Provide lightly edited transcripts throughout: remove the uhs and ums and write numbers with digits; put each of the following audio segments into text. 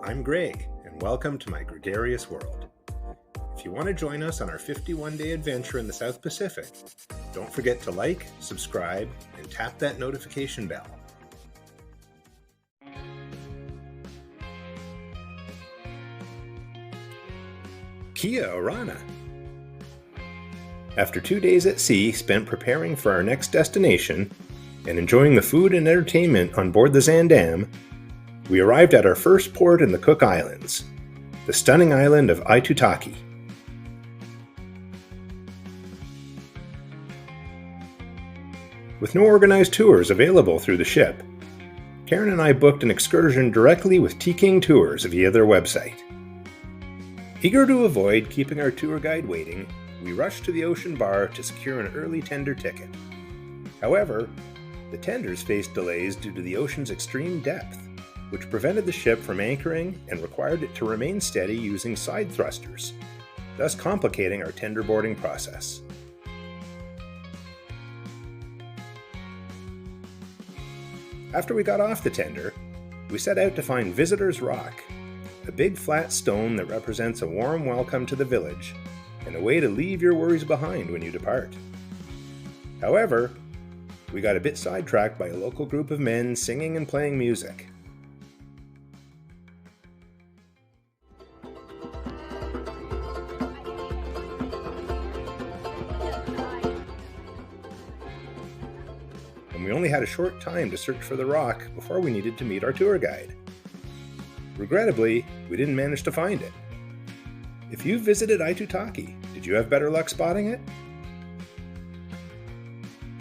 I'm Greg, and welcome to my gregarious world. If you want to join us on our 51-day adventure in the South Pacific, don't forget to like, subscribe, and tap that notification bell. Kia orana! After 2 days at sea spent preparing for our next destination and enjoying the food and entertainment on board the Zaandam, we arrived at our first port in the Cook Islands, the stunning island of Aitutaki. With no organized tours available through the ship, Karen and I booked an excursion directly with Teking Tours via their website. Eager to avoid keeping our tour guide waiting, we rushed to the ocean bar to secure an early tender ticket. However, the tenders faced delays due to the ocean's extreme depth, which prevented the ship from anchoring and required it to remain steady using side thrusters, thus complicating our tender boarding process. After we got off the tender, we set out to find Visitor's Rock, a big flat stone that represents a warm welcome to the village and a way to leave your worries behind when you depart. However, we got a bit sidetracked by a local group of men singing and playing music. And we only had a short time to search for the rock before we needed to meet our tour guide. Regrettably, we didn't manage to find it. If you visited Aitutaki, did you have better luck spotting it?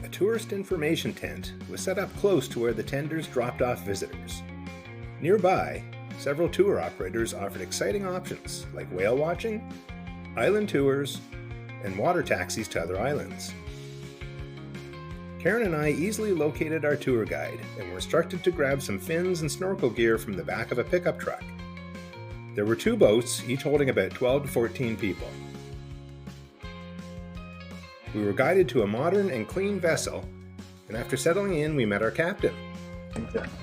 A tourist information tent was set up close to where the tenders dropped off visitors. Nearby, several tour operators offered exciting options like whale watching, island tours, and water taxis to other islands. Karen and I easily located our tour guide and were instructed to grab some fins and snorkel gear from the back of a pickup truck. There were 2 boats, each holding about 12 to 14 people. We were guided to a modern and clean vessel, and after settling in, we met our captain.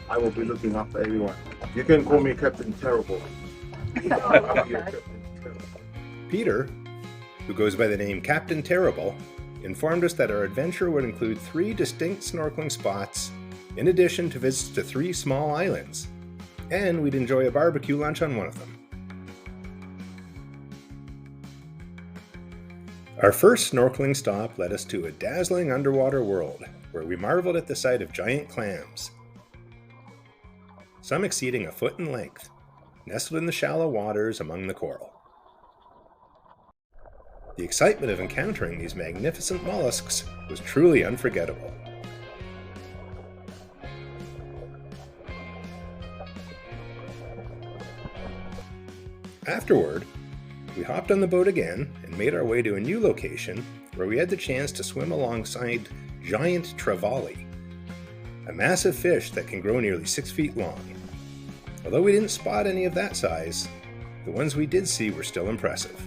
I will be looking after everyone. You can call me Captain Terrible. Peter, who goes by the name Captain Terrible, informed us that our adventure would include 3 distinct snorkeling spots, in addition to visits to 3 small islands, and we'd enjoy a barbecue lunch on one of them. Our first snorkeling stop led us to a dazzling underwater world, where we marveled at the sight of giant clams, some exceeding a foot in length, nestled in the shallow waters among the coral. The excitement of encountering these magnificent mollusks was truly unforgettable. Afterward, we hopped on the boat again and made our way to a new location where we had the chance to swim alongside giant trevally, a massive fish that can grow nearly 6 feet long. Although we didn't spot any of that size, the ones we did see were still impressive.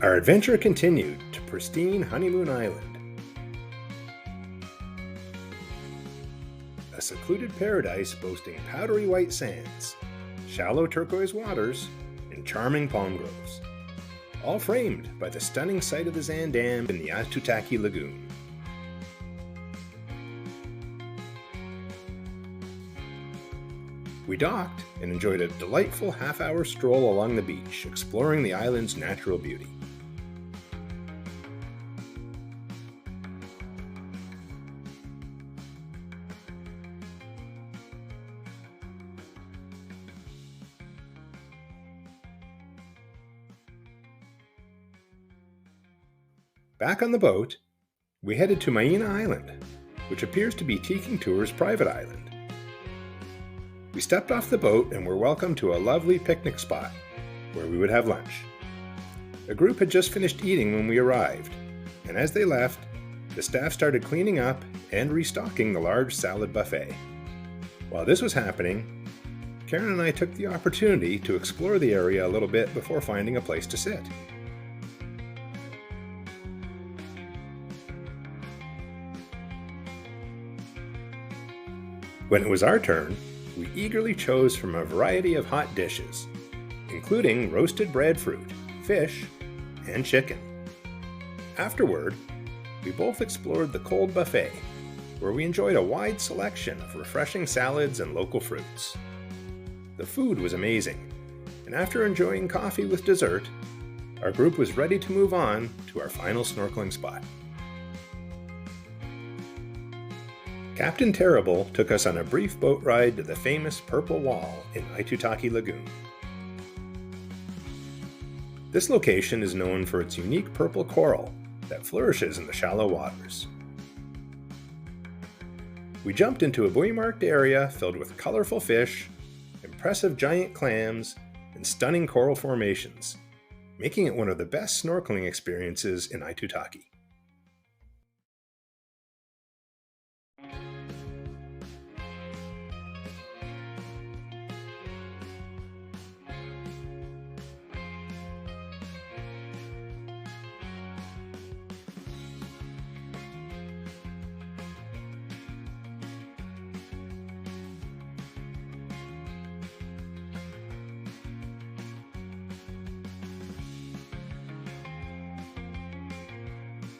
Our adventure continued to pristine Honeymoon Island, a secluded paradise boasting powdery white sands, shallow turquoise waters, and charming palm groves, all framed by the stunning sight of the Zaandam in the Aitutaki Lagoon. We docked and enjoyed a delightful half-hour stroll along the beach, exploring the island's natural beauty. Back on the boat, we headed to Mayena Island, which appears to be Teking Tours' private island. We stepped off the boat and were welcomed to a lovely picnic spot, where we would have lunch. A group had just finished eating when we arrived, and as they left, the staff started cleaning up and restocking the large salad buffet. While this was happening, Karen and I took the opportunity to explore the area a little bit before finding a place to sit. When it was our turn, we eagerly chose from a variety of hot dishes, including roasted breadfruit, fish, and chicken. Afterward, we both explored the cold buffet, where we enjoyed a wide selection of refreshing salads and local fruits. The food was amazing, and after enjoying coffee with dessert, our group was ready to move on to our final snorkeling spot. Captain Terrible took us on a brief boat ride to the famous Purple Wall in Aitutaki Lagoon. This location is known for its unique purple coral that flourishes in the shallow waters. We jumped into a buoy-marked area filled with colorful fish, impressive giant clams, and stunning coral formations, making it one of the best snorkeling experiences in Aitutaki.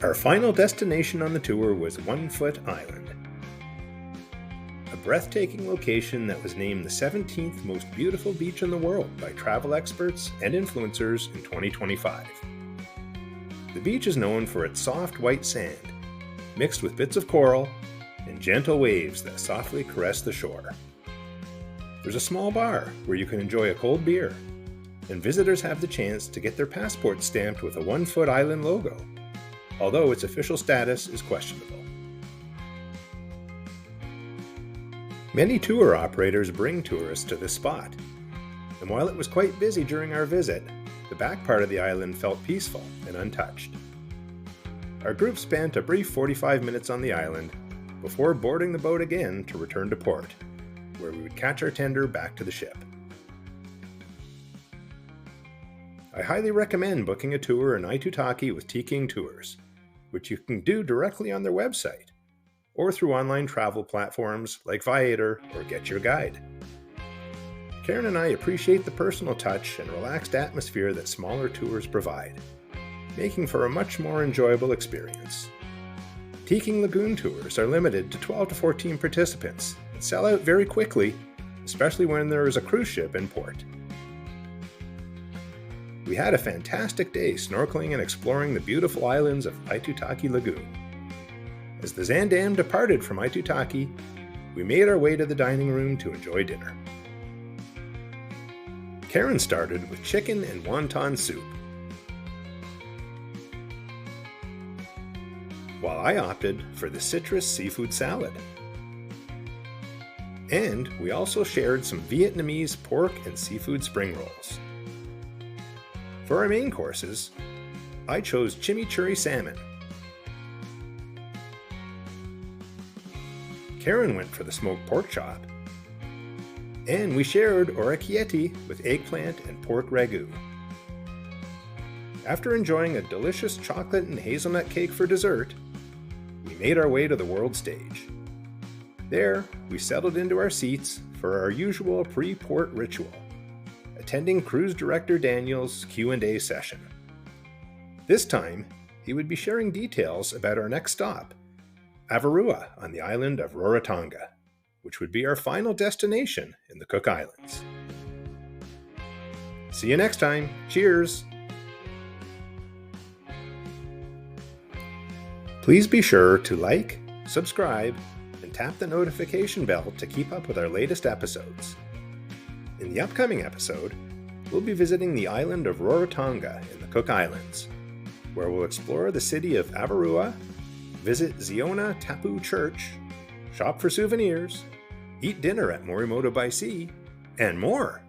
Our final destination on the tour was One Foot Island, a breathtaking location that was named the 17th most beautiful beach in the world by travel experts and influencers in 2025. The beach is known for its soft white sand, mixed with bits of coral and gentle waves that softly caress the shore. There's a small bar where you can enjoy a cold beer, and visitors have the chance to get their passports stamped with a One Foot Island logo, although its official status is questionable. Many tour operators bring tourists to this spot, and while it was quite busy during our visit, the back part of the island felt peaceful and untouched. Our group spent a brief 45 minutes on the island before boarding the boat again to return to port, where we would catch our tender back to the ship. I highly recommend booking a tour in Aitutaki with Teking Tours, which you can do directly on their website, or through online travel platforms like Viator or Get Your Guide. Karen and I appreciate the personal touch and relaxed atmosphere that smaller tours provide, making for a much more enjoyable experience. Teking Lagoon tours are limited to 12 to 14 participants and sell out very quickly, especially when there is a cruise ship in port. We had a fantastic day snorkeling and exploring the beautiful islands of Aitutaki Lagoon. As the Zandam departed from Aitutaki, we made our way to the dining room to enjoy dinner. Karen started with chicken and wonton soup, while I opted for the citrus seafood salad. And we also shared some Vietnamese pork and seafood spring rolls. For our main courses, I chose chimichurri salmon. Karen went for the smoked pork chop, and we shared orecchiette with eggplant and pork ragu. After enjoying a delicious chocolate and hazelnut cake for dessert, we made our way to the world stage. There, we settled into our seats for our usual pre-port ritual, attending Cruise Director Daniel's Q&A session. This time, he would be sharing details about our next stop, Avarua on the island of Rarotonga, which would be our final destination in the Cook Islands. See you next time. Cheers! Please be sure to like, subscribe, and tap the notification bell to keep up with our latest episodes. In the upcoming episode, we'll be visiting the island of Rarotonga in the Cook Islands, where we'll explore the city of Avarua, visit Ziona Tapu Church, shop for souvenirs, eat dinner at Morimoto by Sea, and more.